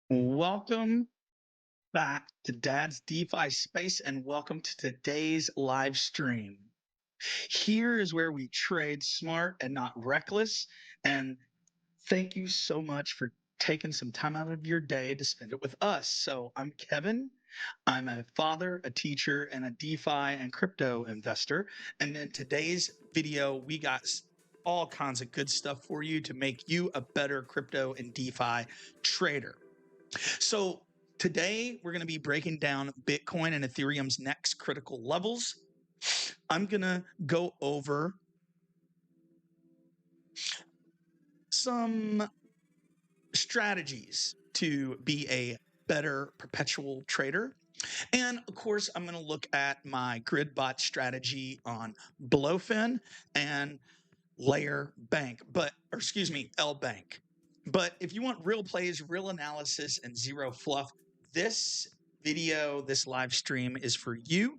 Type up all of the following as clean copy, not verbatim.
Welcome back to Dad's DeFi Space and welcome to today's live stream. Here is where we trade smart and not reckless. And thank you so much for taking some time out of your day to spend it with us. So, I'm Kevin. I'm a father, a teacher, and a DeFi and crypto investor. And in today's video, we got all kinds of good stuff for you to make you a better crypto and DeFi trader. So today we're going to be breaking down Bitcoin and Ethereum's next critical levels. I'm going to go over some strategies to be a better perpetual trader. And of course, I'm going to look at my grid bot strategy on Blowfin and Layer Bank, L Bank. But if you want real plays, real analysis, and zero fluff, this video, this live stream is for you.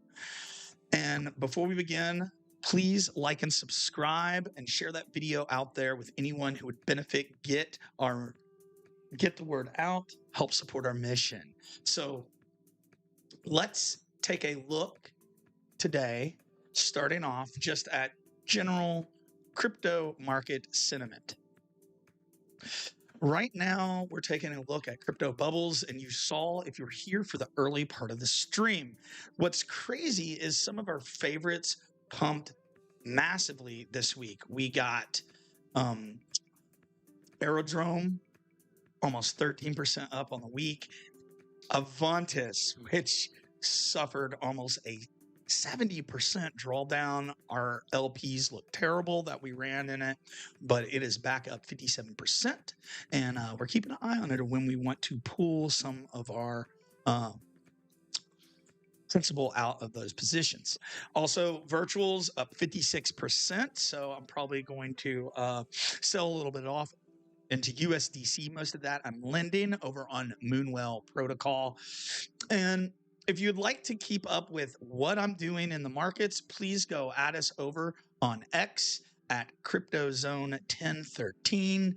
And before we begin, please like and subscribe and share that video out there with anyone who would benefit, get the word out, help support our mission. So let's take a look today, starting off just at general crypto market sentiment. Right now, we're taking a look at crypto bubbles, and you saw if you're here for the early part of the stream. What's crazy is some of our favorites pumped massively this week. We got Aerodrome, almost 13% up on the week. Avantis, which suffered almost a 70% drawdown. Our LPs look terrible that we ran in it, but it is back up 57%. And we're keeping an eye on it when we want to pull some of our principal out of those positions. Also, virtuals up 56%. So I'm probably going to sell a little bit off into USDC. Most of that I'm lending over on Moonwell Protocol. And if you'd like to keep up with what I'm doing in the markets, please go add us over on X at CryptoZone1013.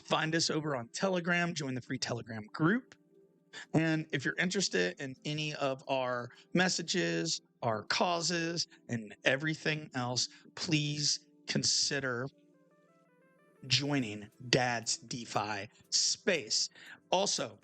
Find us over on Telegram, join the free Telegram group. And if you're interested in any of our messages, our causes, and everything else, please consider joining Dad's DeFi Space. Also,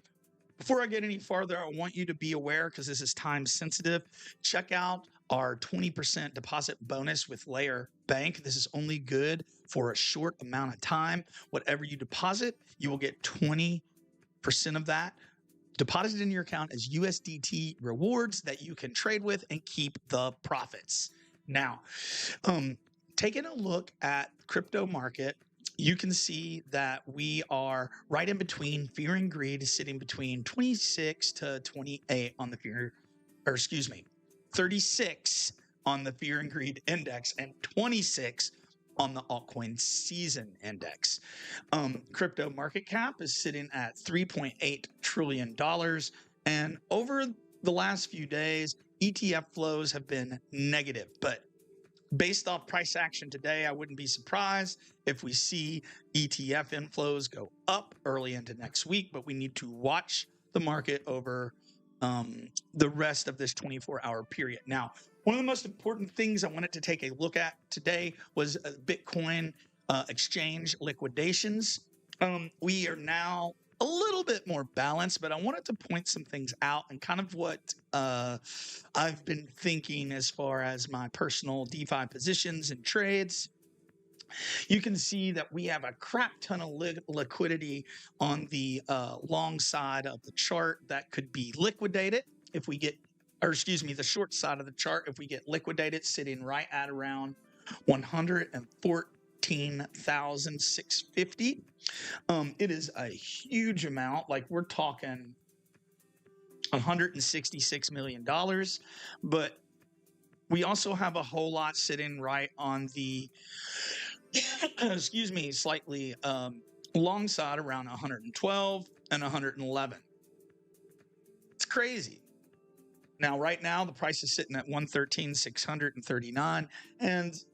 before I get any farther, I want you to be aware, because this is time sensitive, check out our 20% deposit bonus with Layer Bank. This is only good for a short amount of time. Whatever you deposit, you will get 20% of that deposited in your account as USDT rewards that you can trade with and keep the profits. Now, taking a look at crypto market, you can see that we are right in between fear and greed, sitting between 26 to 28 on the 36 on the fear and greed index and 26 on the altcoin season index. Crypto market cap is sitting at $3.8 trillion. And over the last few days, ETF flows have been negative, but based off price action today, I wouldn't be surprised if we see ETF inflows go up early into next week, but we need to watch the market over the rest of this 24-hour period. Now, one of the most important things I wanted to take a look at today was Bitcoin exchange liquidations. We are now a little bit more balanced, but I wanted to point some things out and kind of what I've been thinking as far as my personal DeFi positions and trades. You can see that we have a crap ton of liquidity on the long side of the chart that could be liquidated if we get, the short side of the chart, if we get liquidated, sitting right at around 114,650. It is a huge amount. Like, we're talking $166 million, but we also have a whole lot sitting right on the slightly long side around 112 and 111. It's crazy. Now, right now, the price is sitting at 113,639, and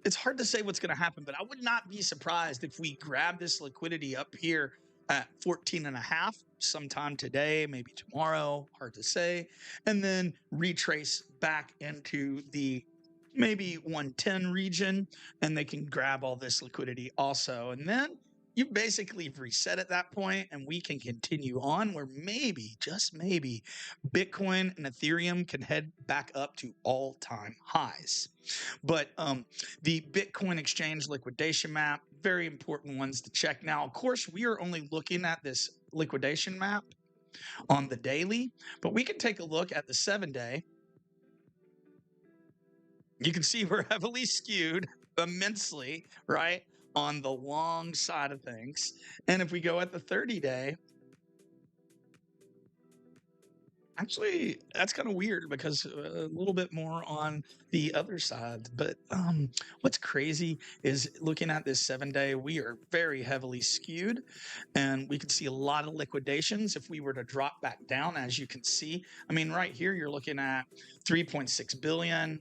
it's hard to say what's going to happen, but I would not be surprised if we grab this liquidity up here at 14.5 sometime today, maybe tomorrow, hard to say, and then retrace back into the maybe 110 region, and they can grab all this liquidity also. And then you basically reset at that point, and we can continue on where maybe, just maybe, Bitcoin and Ethereum can head back up to all-time highs. But the Bitcoin exchange liquidation map, very important ones to check. Now, of course, we are only looking at this liquidation map on the daily, but we can take a look at the 7-day. You can see we're heavily skewed immensely, right, on the long side of things. And if we go at the 30-day, actually, that's kind of weird because a little bit more on the other side. But what's crazy is looking at this 7-day, we are very heavily skewed, and we can see a lot of liquidations. If we were to drop back down, as you can see, I mean, right here, you're looking at 3.6 billion.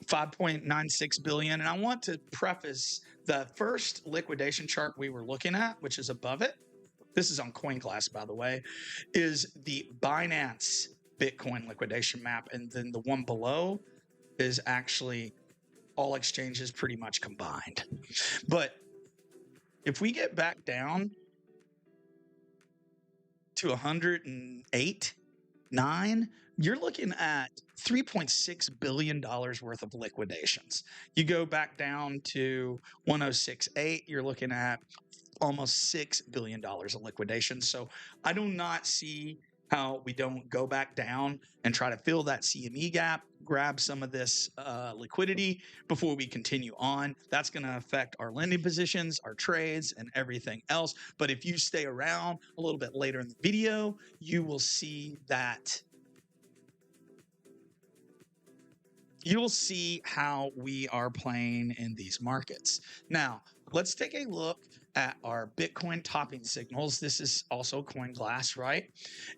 5.96 billion. And I want to preface the first liquidation chart we were looking at, which is above it. This is on CoinGlass, by the way, is the Binance Bitcoin liquidation map. And then the one below is actually all exchanges pretty much combined. But if we get back down to 108, 9, you're looking at $3.6 billion worth of liquidations. You go back down to 106.8, you're looking at almost $6 billion of liquidations. So I do not see how we don't go back down and try to fill that CME gap, grab some of this liquidity before we continue on. That's going to affect our lending positions, our trades, and everything else. But if you stay around a little bit later in the video, you will see that you'll see how we are playing in these markets. Now, let's take a look at our Bitcoin topping signals. This is also CoinGlass, right?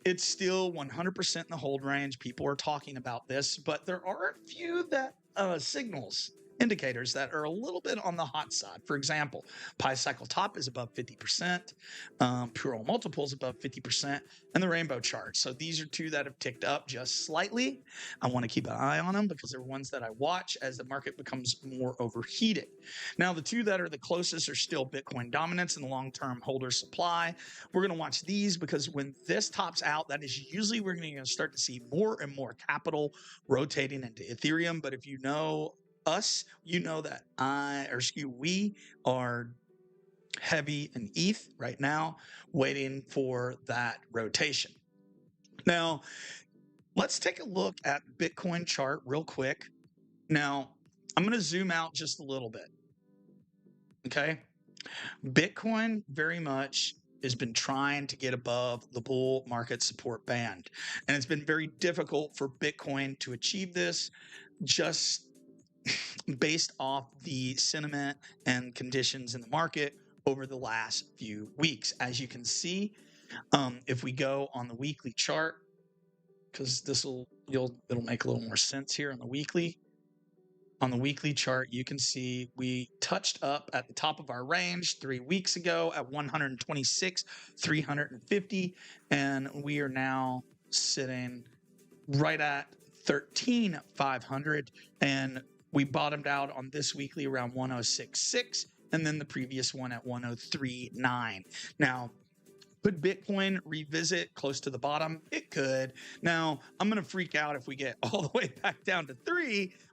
It's still 100% in the hold range. People are talking about this, but there are a few that signals, indicators that are a little bit on the hot side. For example, Pi cycle top is above 50%, Pure multiple is above 50%, and the rainbow chart. So these are two that have ticked up just slightly. I want to keep an eye on them because they're ones that I watch as the market becomes more overheated. Now, the two that are the closest are still Bitcoin dominance and the long-term holder supply. We're going to watch these because when this tops out, that is usually we're going to start to see more and more capital rotating into Ethereum. But if you know us, you know that we are heavy in ETH right now, waiting for that rotation. Now, let's take a look at Bitcoin chart real quick. Now, I'm going to zoom out just a little bit. Okay. Bitcoin very much has been trying to get above the bull market support band. And it's been very difficult for Bitcoin to achieve this just based off the sentiment and conditions in the market over the last few weeks. As you can see, if we go on the weekly chart, because it'll make a little more sense here on the weekly. On the weekly chart, you can see we touched up at the top of our range 3 weeks ago at 126,350, and we are now sitting right at 13,500, and we bottomed out on this weekly around 106.6, and then the previous one at 103.9. Now, could Bitcoin revisit close to the bottom? It could. Now, I'm going to freak out if we get all the way back down to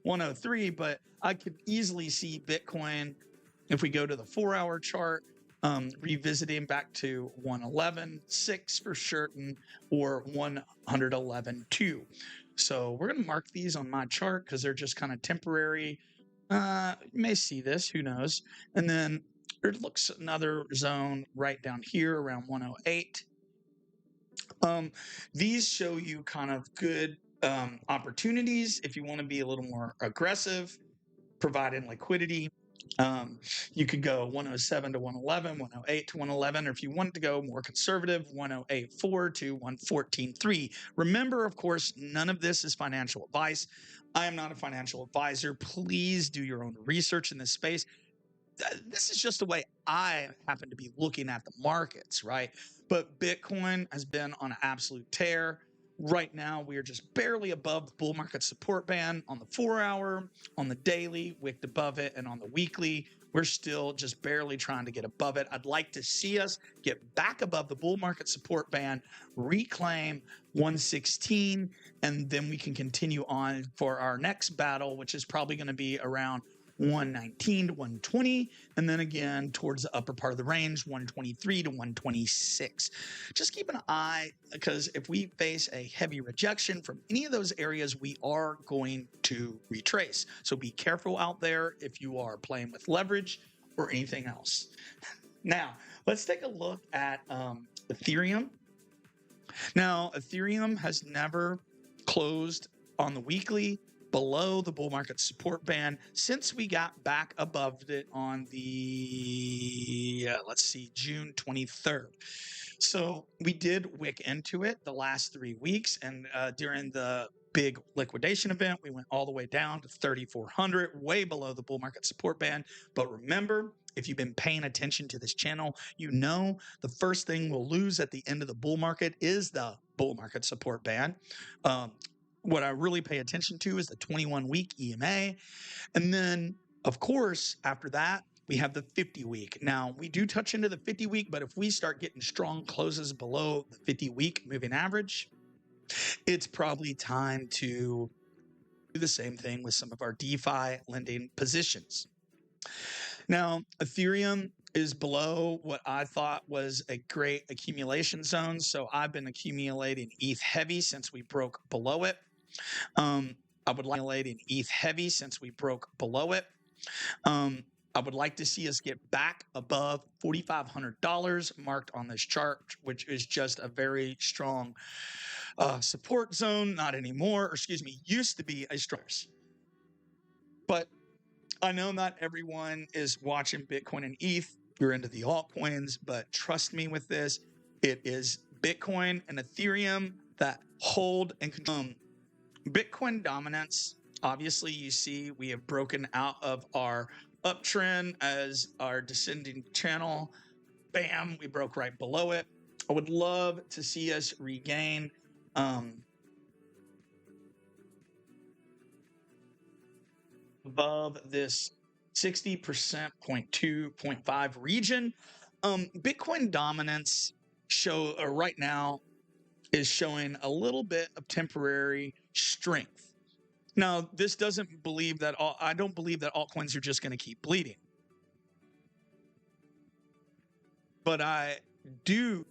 103, but I could easily see Bitcoin, if we go to the 4-hour chart, revisiting back to 111.6 for certain, or 111.2. So we're going to mark these on my chart because they're just kind of temporary. You may see this, who knows. And then it looks another zone right down here around 108. These show you kind of good opportunities if you want to be a little more aggressive, providing liquidity. You could go 107 to 111, 108 to 111, or if you want to go more conservative, 108.4 to 114.3. Remember, of course, none of this is financial advice. I am not a financial advisor. Please do your own research in this space. this is just the way I happen to be looking at the markets, right? But Bitcoin has been on an absolute tear. Right now, we are just barely above the bull market support band on the 4-hour, on the daily, wicked above it, and on the weekly, we're still just barely trying to get above it. I'd like to see us get back above the bull market support band, reclaim 116, and then we can continue on for our next battle, which is probably going to be around 119 to 120, and then again towards the upper part of the range, 123 to 126. Just keep an eye, because if we face a heavy rejection from any of those areas, we are going to retrace. So be careful out there if you are playing with leverage or anything else. Now, let's take a look at Ethereum. Now, Ethereum has never closed on the weekly below the bull market support band since we got back above it on the, June 23rd. So we did wick into it the last 3 weeks, and during the big liquidation event, we went all the way down to 3,400, way below the bull market support band. But remember, if you've been paying attention to this channel, you know the first thing we'll lose at the end of the bull market is the bull market support band. What I really pay attention to is the 21-week EMA. And then, of course, after that, we have the 50-week. Now, we do touch into the 50-week, but if we start getting strong closes below the 50-week moving average, it's probably time to do the same thing with some of our DeFi lending positions. Now, Ethereum is below what I thought was a great accumulation zone. So I've been accumulating ETH heavy since we broke below it. I would like to see us get back above $4,500 marked on this chart, which is just a very strong support zone. Not anymore, or excuse me, used to be a strong. But I know not everyone is watching Bitcoin and ETH. You're into the altcoins, but trust me with this, it is Bitcoin and Ethereum that hold and control. Bitcoin dominance, obviously you see we have broken out of our uptrend as our descending channel. Bam, we broke right below it. I would love to see us regain above this 60%, 0.2, 0.5 region. Bitcoin dominance right now is showing a little bit of temporary strength. Now, this doesn't believe that I don't believe that altcoins are just going to keep bleeding. But I do.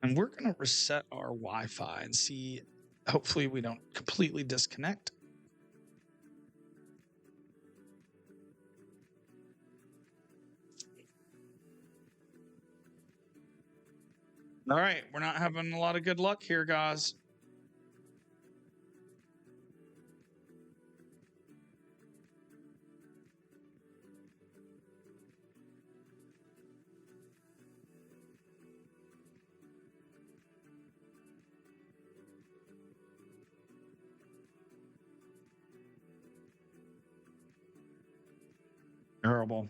And we're going to reset our Wi-Fi and see, hopefully we don't completely disconnect. All right, we're not having a lot of good luck here, guys. Terrible.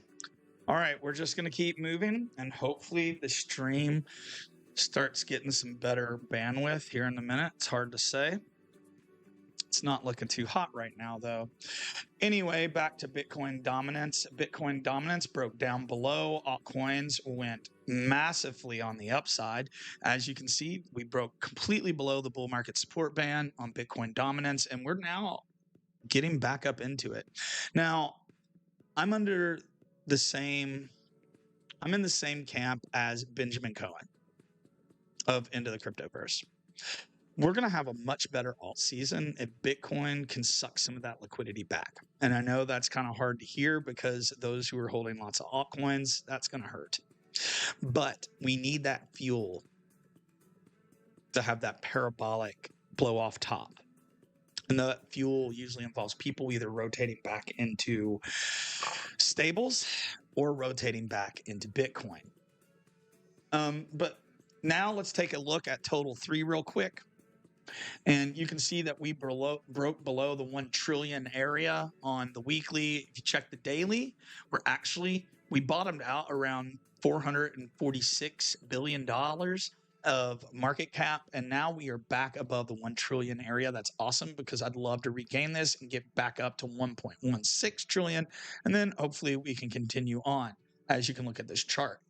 All right, we're just going to keep moving, and hopefully the stream starts getting some better bandwidth here in a minute. It's hard to say. It's not looking too hot right now, though. Anyway, back to Bitcoin dominance. Bitcoin dominance broke down below. Altcoins went massively on the upside. As you can see, we broke completely below the bull market support band on Bitcoin dominance, and we're now getting back up into it. Now, I'm in the same camp as Benjamin Cohen of Into the Cryptoverse. We're going to have a much better alt season if Bitcoin can suck some of that liquidity back. And I know that's kind of hard to hear because those who are holding lots of altcoins, that's going to hurt. But we need that fuel to have that parabolic blow off top. And the fuel usually involves people either rotating back into stables or rotating back into Bitcoin. But now let's take a look at Total 3 real quick. And you can see that we broke below the 1 trillion area on the weekly. If you check the daily, we bottomed out around $446 billion of market cap. And now we are back above the 1 trillion area. That's awesome, because I'd love to regain this and get back up to 1.16 trillion. And then hopefully we can continue on, as you can look at this chart.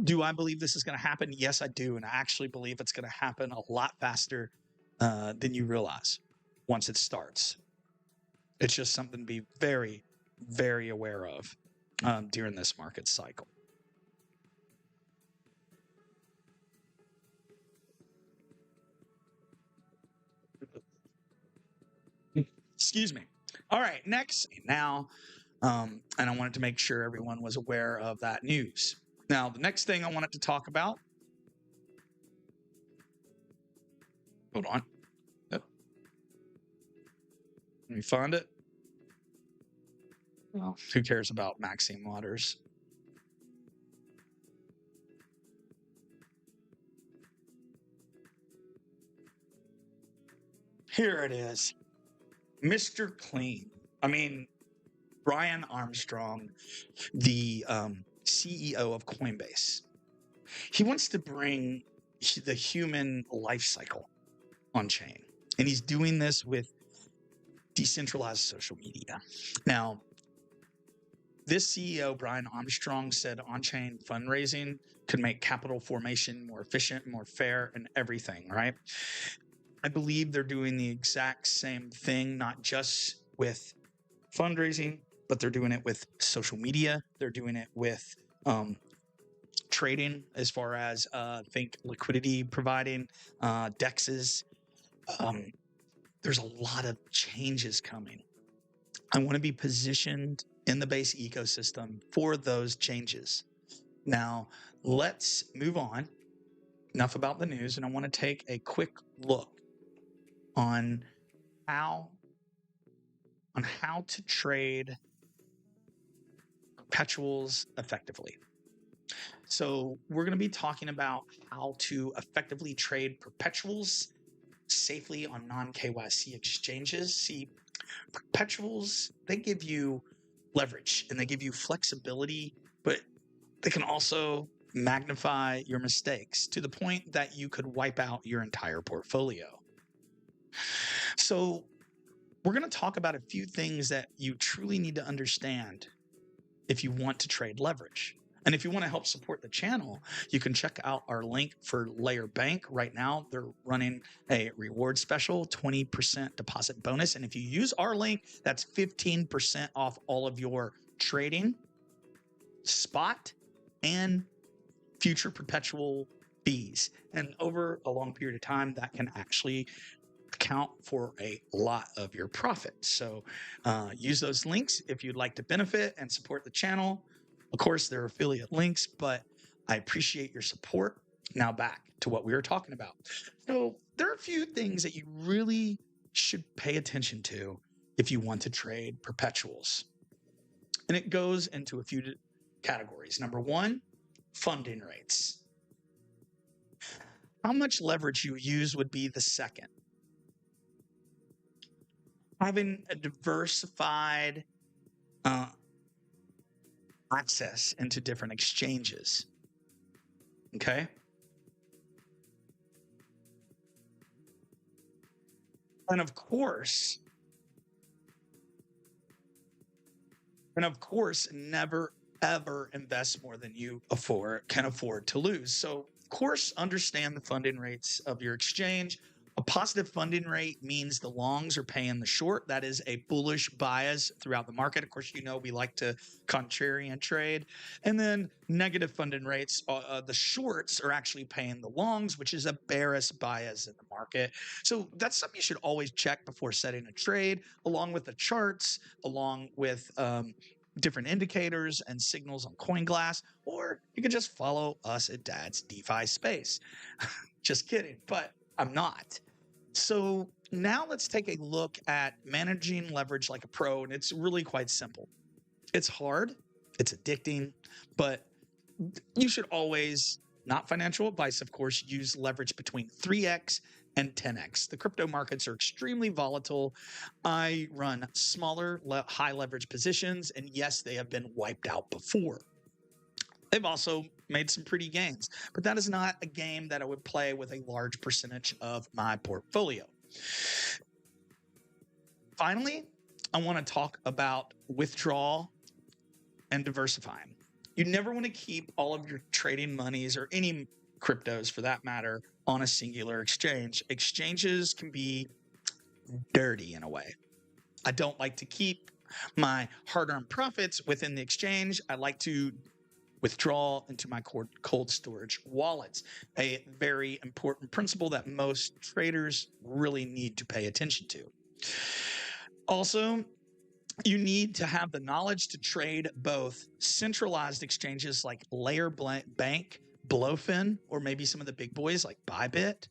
Do I believe this is going to happen? Yes, I do. And I actually believe it's going to happen a lot faster than you realize once it starts. It's just something to be very, very aware of during this market cycle. Excuse me. All right, next now, and I wanted to make sure everyone was aware of that news. Now, the next thing I wanted to talk about. Hold on. Yep. Let me find it. Well, who cares about Maxine Waters? Here it is. Mr. Clean. I mean, Brian Armstrong, the CEO of Coinbase. He wants to bring the human life cycle on chain. And he's doing this with decentralized social media. Now, this CEO, Brian Armstrong, said on-chain fundraising could make capital formation more efficient, more fair, and everything, right? I believe they're doing the exact same thing, not just with fundraising, but they're doing it with social media. They're doing it with trading, as far as think liquidity providing, DEXs. There's a lot of changes coming. I want to be positioned in the base ecosystem for those changes. Now, let's move on. Enough about the news, and I want to take a quick look on how to trade perpetuals effectively. So we're going to be talking about how to effectively trade perpetuals safely on non-KYC exchanges. See, perpetuals, they give you leverage and they give you flexibility, but they can also magnify your mistakes to the point that you could wipe out your entire portfolio. So we're going to talk about a few things that you truly need to understand if you want to trade leverage. And if you want to help support the channel, you can check out our link for Layer Bank. Right now, they're running a reward special, 20% deposit bonus. And if you use our link, that's 15% off all of your trading, spot, and future perpetual fees. And over a long period of time, that can actually account for a lot of your profit. So use those links if you'd like to benefit and support the channel. Of course, they're affiliate links, but I appreciate your support. Now back to what we were talking about. So there are a few things that you really should pay attention to if you want to trade perpetuals. And it goes into a few categories. Number one, funding rates. How much leverage you use would be the second. Having a diversified access into different exchanges. Okay. And of course, never ever invest more than you can afford to lose. So, of course, understand the funding rates of your exchange. A positive funding rate means the longs are paying the short. That is a bullish bias throughout the market. Of course, you know we like to contrarian trade. And then negative funding rates, the shorts are actually paying the longs, which is a bearish bias in the market. So that's something you should always check before setting a trade, along with the charts, along with different indicators and signals on CoinGlass, or you can just follow us at Dad's DeFi Space. Just kidding, but I'm not. So now let's take a look at managing leverage like a pro, and it's really quite simple. It's hard, it's addicting, but you should always not financial advice, of course, use leverage between 3x and 10x. The crypto markets are extremely volatile. I run smaller, high leverage positions, and yes, they have been wiped out before. They've also made some pretty gains, but that is not a game that I would play with a large percentage of my portfolio. Finally, I want to talk about withdrawal and diversifying. You never want to keep all of your trading monies, or any cryptos for that matter, on a singular exchange. Exchanges can be dirty in a way. I don't like to keep my hard-earned profits within the exchange. I like to withdraw into my cold storage wallets, a very important principle that most traders really need to pay attention to. Also, you need to have the knowledge to trade both centralized exchanges like Layer Bank, Blowfin, or maybe some of the big boys like Bybit.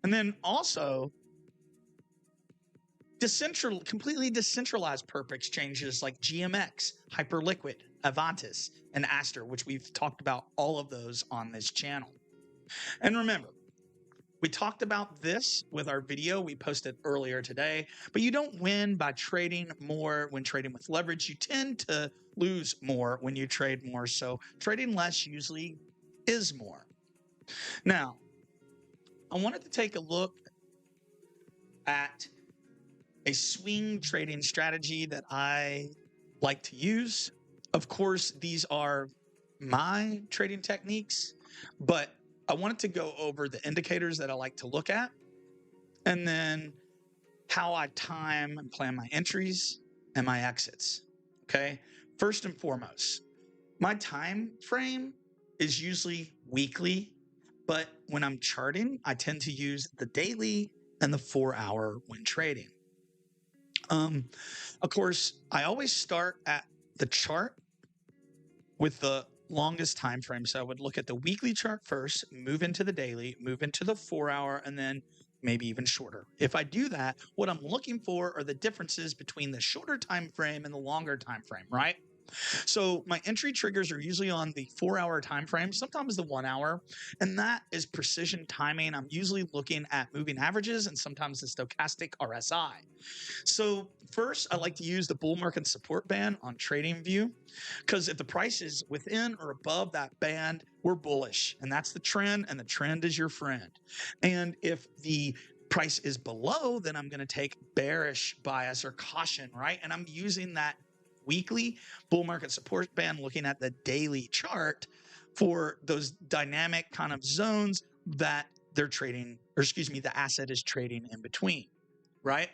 And then also completely decentralized perp exchanges like GMX, Hyperliquid, Avantis, and Aster, which we've talked about all of those on this channel. And remember, we talked about this with our video we posted earlier today, but you don't win by trading more when trading with leverage. You tend to lose more when you trade more. So trading less usually is more. Now, I wanted to take a look at a swing trading strategy that I like to use. Of course, these are my trading techniques, but I wanted to go over the indicators that I like to look at, and then how I time and plan my entries and my exits. Okay. First and foremost, my time frame is usually weekly, but when I'm charting, I tend to use the daily and the 4-hour when trading. Of course, I always start at the chart with the longest time frame. So I would look at the weekly chart first, move into the daily, move into the 4-hour, and then maybe even shorter. If I do that, what I'm looking for are the differences between the shorter time frame and the longer time frame, right? So my entry triggers are usually on the 4-hour time frame, sometimes the 1 hour, and that is precision timing. I'm usually looking at moving averages and sometimes the stochastic RSI. So first, I like to use the bull market support band on TradingView, because if the price is within or above that band, we're bullish, and that's the trend, and the trend is your friend. And if the price is below, then I'm going to take bearish bias or caution, right? And I'm using that weekly bull market support band, looking at the daily chart for those dynamic kind of zones that they're trading, or excuse me, the asset is trading in between, right?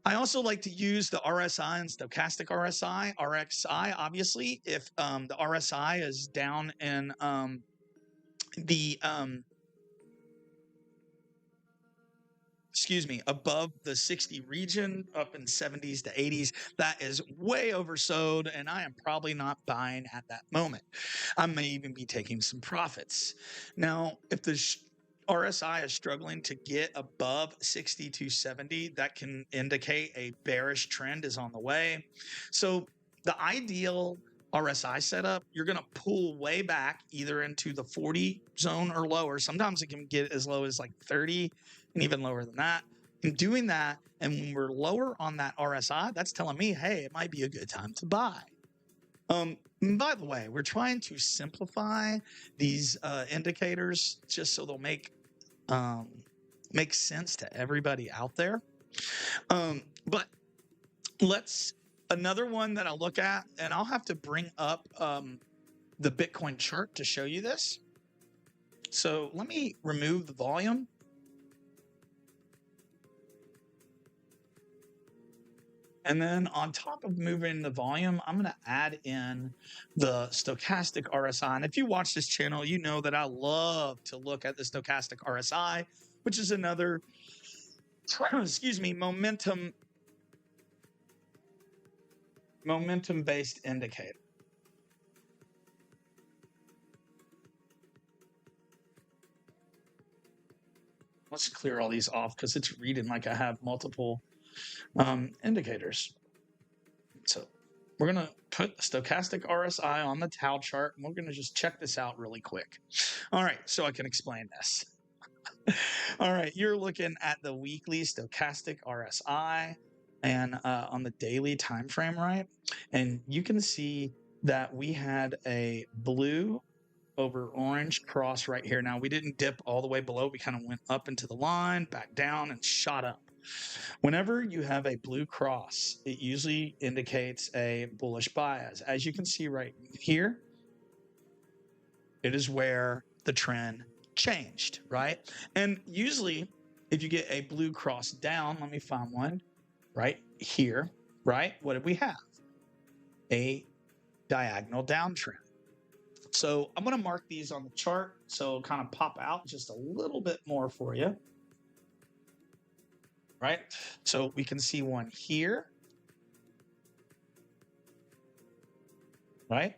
I also like to use the RSI and stochastic RSI. RXI, obviously, if the RSI is down in above the 60 region, up in 70s to 80s, that is way oversold, and I am probably not buying at that moment. I may even be taking some profits. Now, if the RSI is struggling to get above 60 to 70, that can indicate a bearish trend is on the way. So the ideal RSI setup, you're going to pull way back either into the 40 zone or lower. Sometimes it can get as low as like 30 and even lower than that. And doing that, and when we're lower on that RSI, that's telling me, hey, it might be a good time to buy. By the way, we're trying to simplify these indicators just so they'll make sense to everybody out there. But another one that I'll look at, and I'll have to bring up the Bitcoin chart to show you this. So let me remove the volume. And then on top of moving the volume, I'm going to add in the stochastic RSI. And if you watch this channel, you know that I love to look at the stochastic RSI, which is another, momentum-based indicator. Let's clear all these off because it's reading like I have multiple indicators. So we're going to put the stochastic RSI on the Tau chart, and we're going to just check this out really quick. All right, so I can explain this. All right, you're looking at the weekly stochastic RSI and on the daily time frame, right? And you can see that we had a blue over orange cross right here. Now, we didn't dip all the way below. We kind of went up into the line, back down, and shot up. Whenever you have a blue cross, it usually indicates a bullish bias. As you can see right here, it is where the trend changed, right? And usually, if you get a blue cross down, let me find one right here, right? What did we have? A diagonal downtrend. So I'm going to mark these on the chart so it'll kind of pop out just a little bit more for you, right? So we can see one here, right?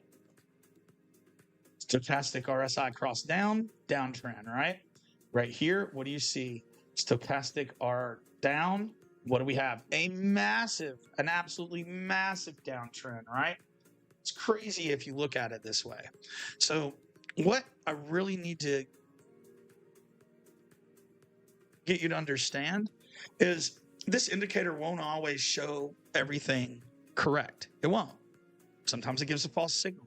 Stochastic RSI cross down, downtrend, right? Right here, what do you see? Stochastic R down. What do we have? An absolutely massive downtrend, right? It's crazy if you look at it this way. So what I really need to get you to understand is this indicator won't always show everything correct. It won't. Sometimes it gives a false signal.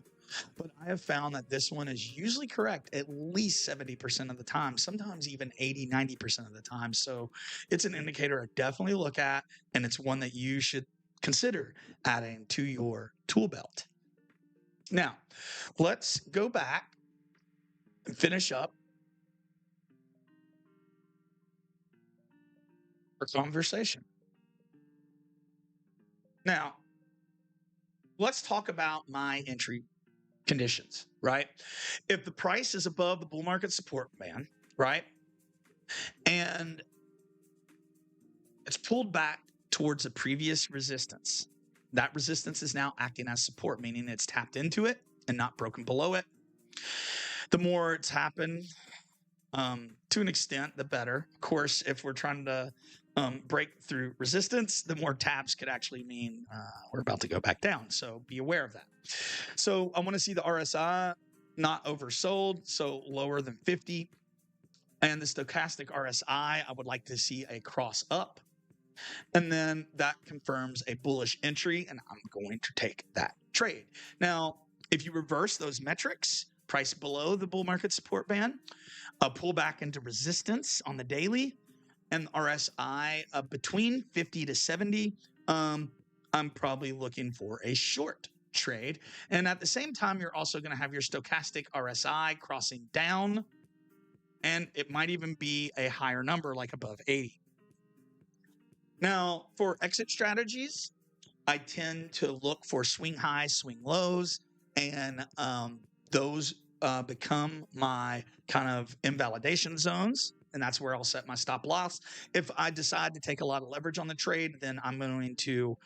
But I have found that this one is usually correct at least 70% of the time, sometimes even 80, 90% of the time. So it's an indicator I definitely look at, and it's one that you should consider adding to your tool belt. Now, let's go back and finish up our conversation. Now, let's talk about my entry conditions, right? If the price is above the bull market support band, right, and it's pulled back towards a previous resistance, that resistance is now acting as support, meaning it's tapped into it and not broken below it. The more it's happened, to an extent, the better. Of course, if we're trying to break through resistance, the more taps could actually mean we're about to go back down. So be aware of that. So I want to see the RSI not oversold, so lower than 50. And the stochastic RSI, I would like to see a cross up. And then that confirms a bullish entry, and I'm going to take that trade. Now, if you reverse those metrics, price below the bull market support band, a pullback into resistance on the daily, and RSI between 50 to 70, I'm probably looking for a short trade. And at the same time, you're also going to have your stochastic RSI crossing down, and it might even be a higher number, like above 80. Now, for exit strategies, I tend to look for swing highs, swing lows, and those become my kind of invalidation zones, and that's where I'll set my stop loss. If I decide to take a lot of leverage on the trade, then I'm going to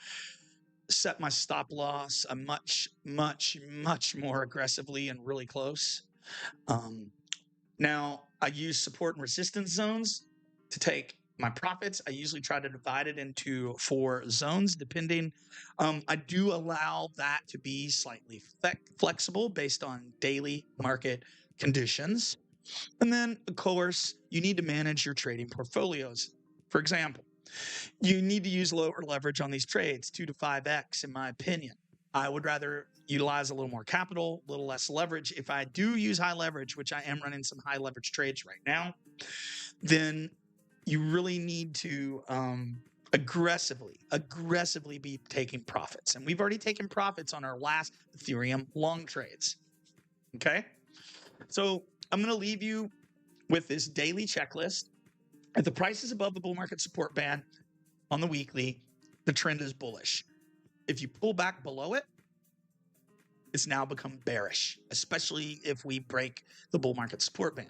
set my stop loss much, much, much more aggressively and really close. Now, I use support and resistance zones to take my profits. I usually try to divide it into 4 zones, depending. I do allow that to be slightly flexible based on daily market conditions. And then, of course, you need to manage your trading portfolios. For example, you need to use lower leverage on these trades, 2 to 5x, in my opinion. I would rather utilize a little more capital, a little less leverage. If I do use high leverage, which I am running some high leverage trades right now, then you really need to aggressively be taking profits. And we've already taken profits on our last Ethereum long trades. Okay? So I'm going to leave you with this daily checklist. If the price is above the bull market support band on the weekly, the trend is bullish. If you pull back below it, it's now become bearish, especially if we break the bull market support band.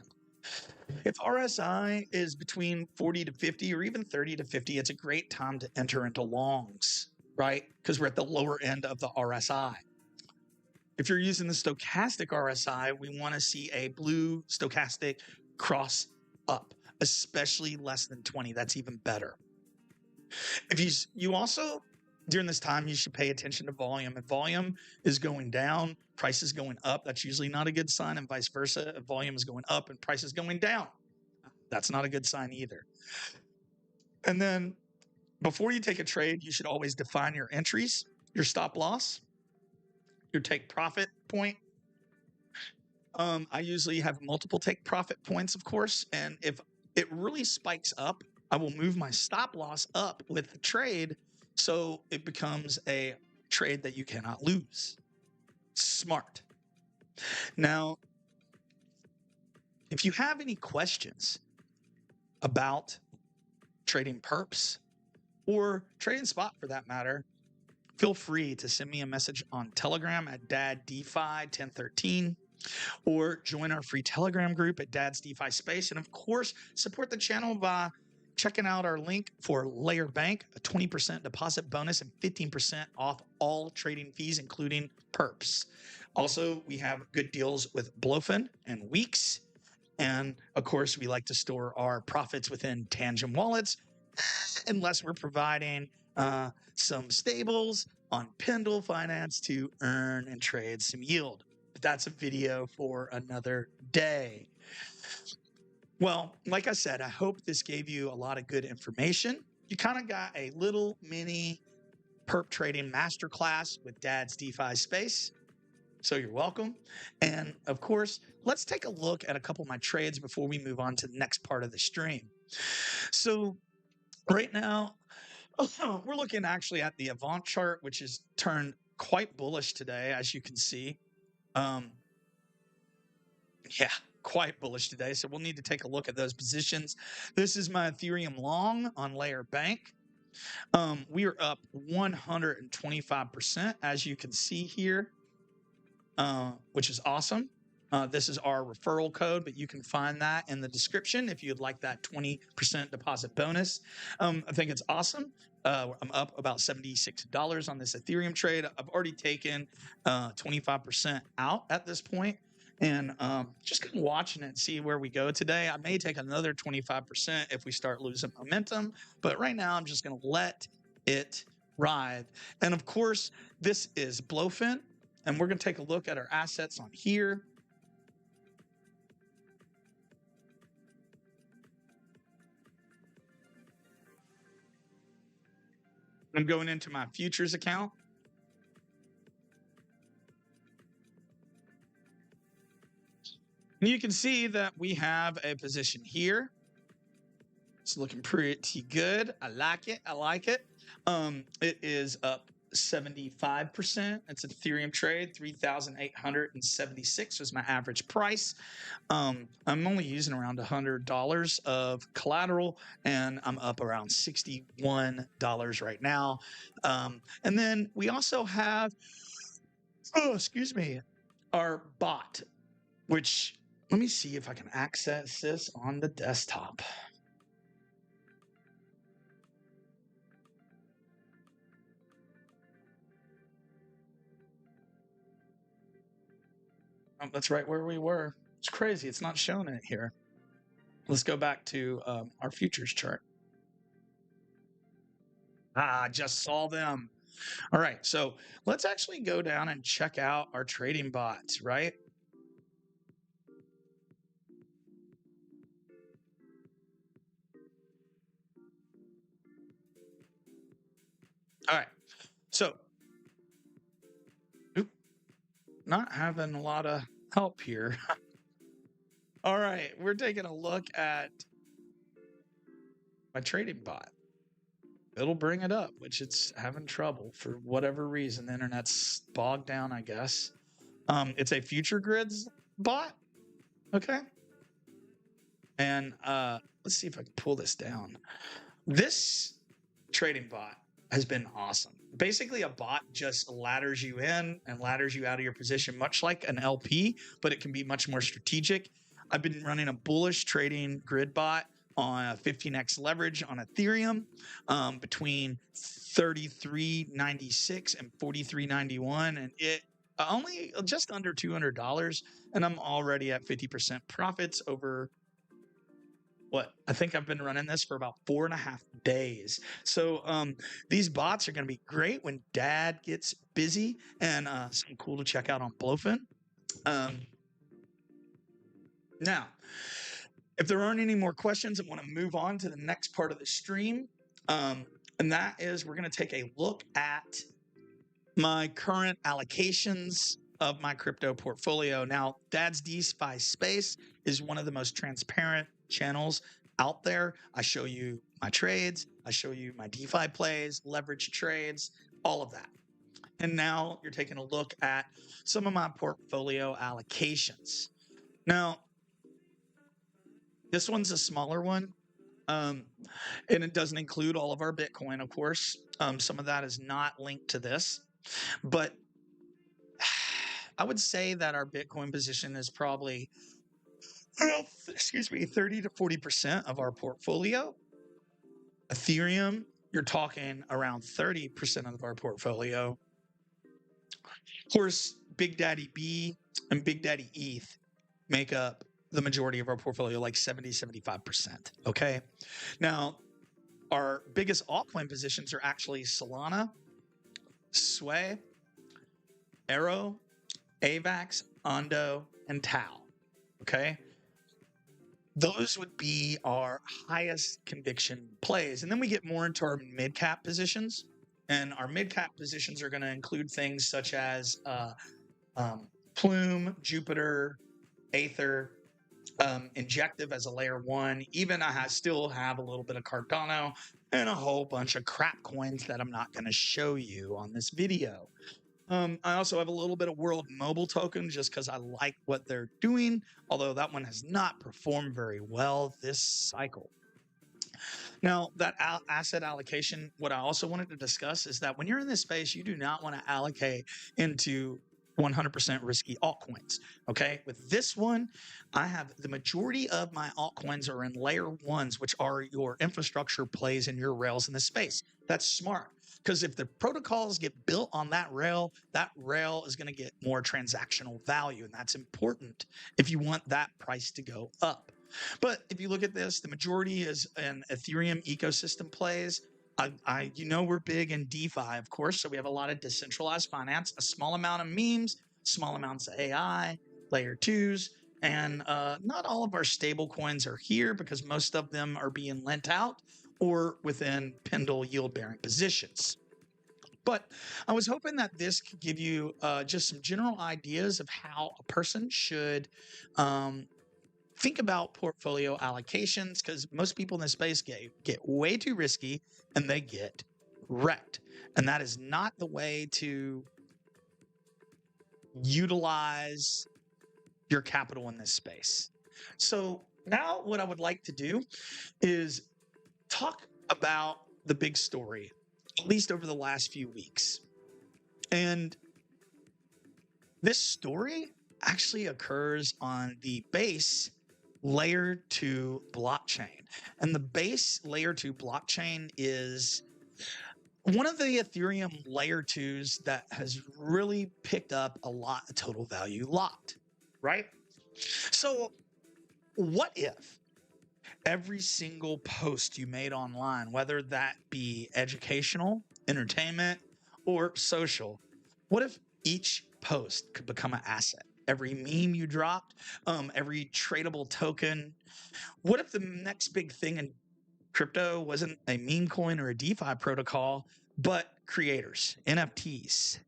If RSI is between 40 to 50 or even 30 to 50, it's a great time to enter into longs, right? Because we're at the lower end of the RSI. If you're using the stochastic RSI, we want to see a blue stochastic cross up, especially less than 20. That's even better. If you also during this time, you should pay attention to volume. If volume is going down, price is going up, that's usually not a good sign, and vice versa. If volume is going up and price is going down, that's not a good sign either. And then before you take a trade, you should always define your entries, your stop loss, your take profit point. I usually have multiple take profit points, of course, and if it really spikes up, I will move my stop loss up with the trade so it becomes a trade that you cannot lose. Smart. Now, if you have any questions about trading perps or trading spot for that matter, feel free to send me a message on Telegram at DADSDEFI1013 or join our free Telegram group at DADSDEFISPACE. And of course, support the channel by checking out our link for Layer Bank, a 20% deposit bonus and 15% off all trading fees, including perps. Also, we have good deals with Blofin and Weeks. And of course, we like to store our profits within Tangent wallets, unless we're providing some stables on Pendle Finance to earn and trade some yield. But that's a video for another day. Well, like I said, I hope this gave you a lot of good information. You kind of got a little mini perp trading masterclass with Dad's DeFi Space. So you're welcome. And of course, let's take a look at a couple of my trades before we move on to the next part of the stream. So right now, we're looking actually at the Avant chart, which has turned quite bullish today, as you can see. Yeah, quite bullish today. So we'll need to take a look at those positions. This is my Ethereum long on Layer Bank. We are up 125%, as you can see here, which is awesome. This is our referral code, but you can find that in the description if you'd like that 20% deposit bonus. I think it's awesome. I'm up about $76 on this Ethereum trade. I've already taken 25% out at this point, and just kind of watching it and see where we go today. I may take another 25% if we start losing momentum, but right now I'm just going to let it ride. And of course, this is Blofin, and we're going to take a look at our assets on here. I'm going into my futures account. And you can see that we have a position here. It's looking pretty good. I like it. I like it. It is up 75%. It's an Ethereum trade. 3,876 was my average price. I'm only using around $100 of collateral, and I'm up around $61 right now. And then we also have, our bot, which, let me see if I can access this on the desktop. Oh, that's right where we were. It's crazy. It's not showing it here. Let's go back to our futures chart. I just saw them. All right. So let's actually go down and check out our trading bots, right? All right. So, not having a lot of help here. All right, we're taking a look at my trading bot. It'll bring it up, which it's having trouble for whatever reason. The internet's bogged down, I guess. It's a future grids bot. Okay. And let's see if I can pull this down. This trading bot has been awesome. Basically, a bot just ladders you in and ladders you out of your position, much like an LP, but it can be much more strategic. I've been running a bullish trading grid bot on a 15x leverage on Ethereum between 33.96 and 43.91, and it only just under $200, and I'm already at 50% profits over I think I've been running this for about 4.5 days. So these bots are going to be great when dad gets busy, and something cool to check out on Blowfin. Now, if there aren't any more questions, I want to move on to the next part of the stream. And that is we're going to take a look at my current allocations of my crypto portfolio. Now, DADSDEFISPACE is one of the most transparent channels out there. I show you my trades, I show you my DeFi plays, leverage trades, all of that. And now you're taking a look at some of my portfolio allocations. Now, this one's a smaller one, and it doesn't include all of our Bitcoin, of course. Some of that is not linked to this, but I would say that our Bitcoin position is probably, 30 to 40% of our portfolio. Ethereum, you're talking around 30% of our portfolio. Of course, Big Daddy B and Big Daddy ETH make up the majority of our portfolio, like 75%. Okay. Now, our biggest altcoin positions are actually Solana, Sway, Arrow, AVAX, Ondo, and Tau. Okay. Those would be our highest conviction plays. And then we get more into our mid-cap positions. And our mid-cap positions are going to include things such as Plume, Jupiter, Aether, Injective as a layer 1. Even I still have a little bit of Cardano and a whole bunch of crap coins that I'm not going to show you on this video. I also have a little bit of World Mobile Token just because I like what they're doing, although that one has not performed very well this cycle. Now, that asset allocation, what I also wanted to discuss is that when you're in this space, you do not want to allocate into 100% risky altcoins. Okay. With this one, I have the majority of my altcoins are in layer 1s, which are your infrastructure plays and your rails in the space. That's smart because if the protocols get built on that rail is going to get more transactional value. And that's important if you want that price to go up. But if you look at this, the majority is an Ethereum ecosystem plays. We're big in DeFi, of course, so we have a lot of decentralized finance, a small amount of memes, small amounts of AI, layer 2s, and not all of our stable coins are here because most of them are being lent out or within Pendle yield-bearing positions. But I was hoping that this could give you just some general ideas of how a person should think about portfolio allocations, because most people in this space get way too risky and they get wrecked. And that is not the way to utilize your capital in this space. So now what I would like to do is talk about the big story, at least over the last few weeks. And this story actually occurs on the base layer 2 blockchain. And the base layer 2 blockchain is one of the Ethereum layer 2s that has really picked up a lot of total value locked, right? So what if every single post you made online, whether that be educational, entertainment, or social, what if each post could become an asset? Every meme you dropped, every tradable token. What if the next big thing in crypto wasn't a meme coin or a DeFi protocol, but creators, NFTs?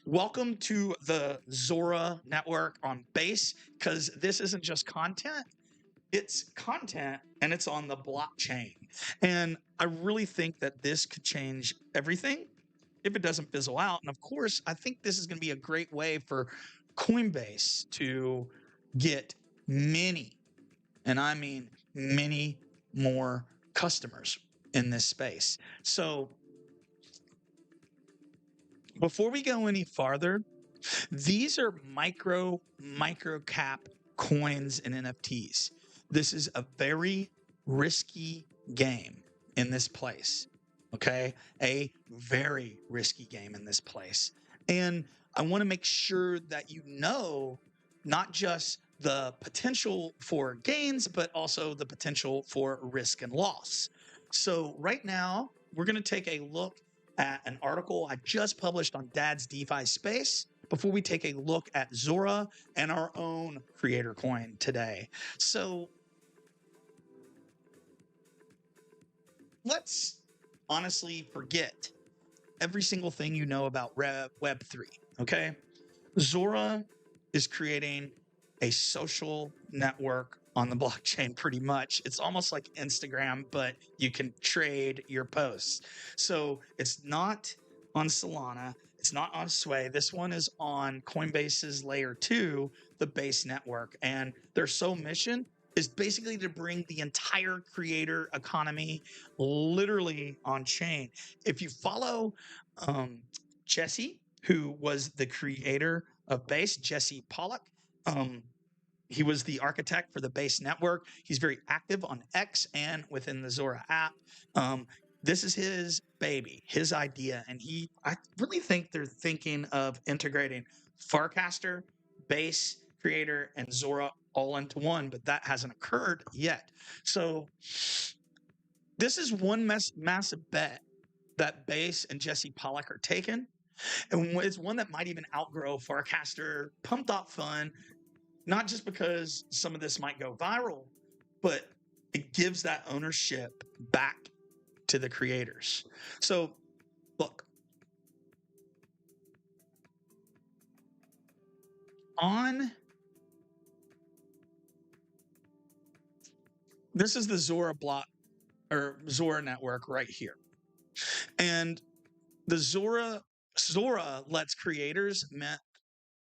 Welcome to the Zora network on Base, because this isn't just content. It's content and it's on the blockchain. And I really think that this could change everything if it doesn't fizzle out. And of course, I think this is going to be a great way for Coinbase to get many, and I mean many more customers in this space. So before we go any farther, these are micro cap coins and NFTs. This is a very risky game in this place. Okay, a very risky game in this place. And I want to make sure that you know not just the potential for gains, but also the potential for risk and loss. So right now, we're going to take a look at an article I just published on DADS DeFi Space before we take a look at Zora and our own creator coin today. So let's honestly forget every single thing you know about Web3, okay? Zora is creating a social network on the blockchain pretty much. It's almost like Instagram, but you can trade your posts. So it's not on Solana, it's not on Sway. This one is on Coinbase's layer 2, the base network. And their sole mission is basically to bring the entire creator economy literally on chain. If you follow Jesse, who was the creator of Base, Jesse Pollock. He was the architect for the Base network. He's very active on X and within the Zora app. This is his baby, his idea, and I really think they're thinking of integrating Farcaster, Base, Creator, and Zora all into one, but that hasn't occurred yet. So this is one massive bet that Base and Jesse Pollock are taking. And it's one that might even outgrow Farcaster, Pumped Up Fun, not just because some of this might go viral, but it gives that ownership back to the creators. So, look, this is the Zora block or Zora network right here. And the Zora lets creators mint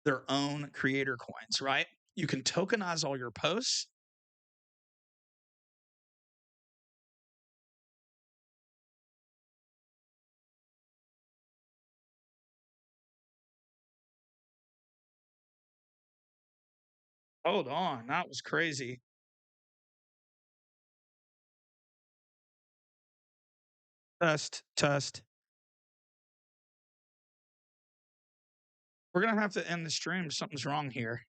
their own creator coins, right? You can tokenize all your posts. Hold on, that was crazy. Test. We're gonna have to end the stream. Something's wrong here.